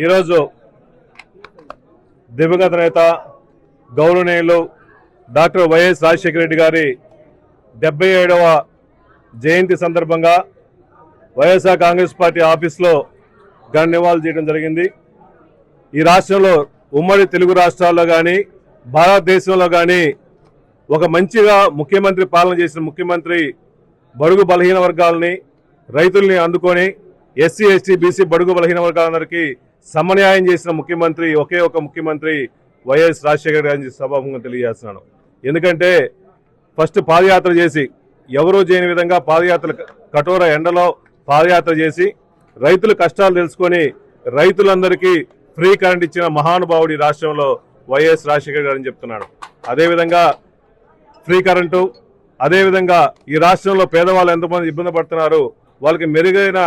ఈరోజు దివంగత నేత గౌరవనీయులు డాక్టర్ వైఎస్ రాజశేఖర రెడ్డి గారి 77వ జయంతి సందర్భంగా వైఎస్ఆర్ కాంగ్రెస్ పార్టీ ఆఫీస్లో ఘన నివాళులు చేయడం జరిగింది. ఈ రాష్ట్రంలో ఉమ్మడి తెలుగు రాష్ట్రాల్లో కానీ భారతదేశంలో కానీ ఒక మంచిగా ముఖ్యమంత్రి పాలన చేసిన ముఖ్యమంత్రి బడుగు బలహీన వర్గాలని రైతుల్ని అందుకొని ఎస్సీ ఎస్టీ బీసీ బడుగు బలహీన వర్గాలందరికీ సమన్యాయం చేసిన ముఖ్యమంత్రి ఒకే ఒక ముఖ్యమంత్రి వైఎస్ రాజశేఖర గారిని సభాముఖంగా తెలియజేస్తున్నాను. ఎందుకంటే ఫస్ట్ పాదయాత్ర చేసి ఎవరూ చేయని విధంగా పాదయాత్ర కఠోర ఎండలో పాదయాత్ర చేసి రైతుల కష్టాలు తెలుసుకొని రైతులందరికీ ఫ్రీ కరెంట్ ఇచ్చిన మహానుభావుడి రాష్ట్రంలో వైఎస్ రాజశేఖర గారని చెప్తున్నాను. అదేవిధంగా ఫ్రీ కరెంటు, అదేవిధంగా ఈ రాష్ట్రంలో పేదవాళ్ళు ఎంతమంది ఇబ్బంది పడుతున్నారు, వాళ్ళకి మెరుగైన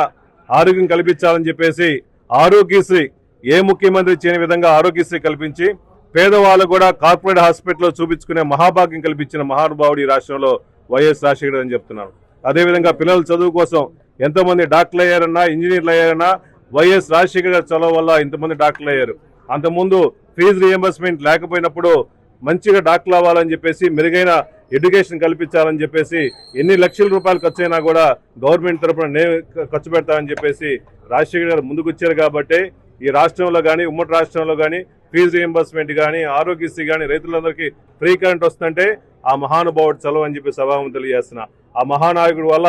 ఆరోగ్యం కల్పించాలని చెప్పేసి ఆరోగ్యశ్రీ ఏ ముఖ్యమంత్రి చేయని విధంగా ఆరోగ్యశ్రీ కల్పించి పేదవాళ్ళు కూడా కార్పొరేట్ హాస్పిటల్లో చూపించుకునే మహాభాగ్యం కల్పించిన మహానుభావుడు ఈ రాష్ట్రంలో వైఎస్ రాజశేఖర అని చెప్తున్నాను. అదేవిధంగా పిల్లల చదువు కోసం ఎంతోమంది డాక్టర్లు అయ్యారన్నా ఇంజనీర్లు అయ్యారన్నా వైఎస్ రాజశేఖర గారి చదువు వల్ల ఇంతమంది డాక్టర్లు అయ్యారు. అంతకుముందు ఫీజు రియంబర్స్మెంట్ లేకపోయినప్పుడు మంచిగా డాక్టర్లు అవ్వాలని చెప్పేసి మెరుగైన ఎడ్యుకేషన్ కల్పించాలని చెప్పేసి ఎన్ని లక్షల రూపాయలు ఖర్చు అయినా కూడా గవర్నమెంట్ తరఫున నేను ఖర్చు పెడతానని చెప్పేసి రాజశేఖర గారు ముందుకు వచ్చారు. కాబట్టి ఈ రాష్ట్రంలో కానీ ఉమ్మడి రాష్ట్రంలో కానీ ఫీజు రియంబర్స్మెంట్ కానీ ఆరోగ్యశ్రీ కానీ రైతులందరికీ ఫ్రీ కరెంట్ వస్తుంటే ఆ మహానుభావుడు చలవ అని చెప్పి సభాముఖంగా తెలియజేస్తున్నా. ఆ మహానాయకుడు వల్ల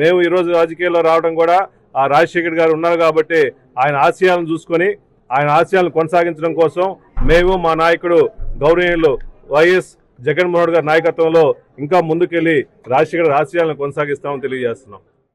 మేము ఈరోజు రాజకీయాల్లో రావడం కూడా ఆ రాజశేఖర్ గారు ఉన్నారు కాబట్టి ఆయన ఆశయాలను చూసుకొని ఆయన ఆశయాలను కొనసాగించడం కోసం మేము మా నాయకుడు గౌరవనీయులు వైఎస్ జగన్మోహన్ రెడ్డి గారి నాయకత్వంలో ఇంకా ముందుకెళ్లి రాజశేఖర్ ఆశయాలను కొనసాగిస్తామని తెలియజేస్తున్నాం.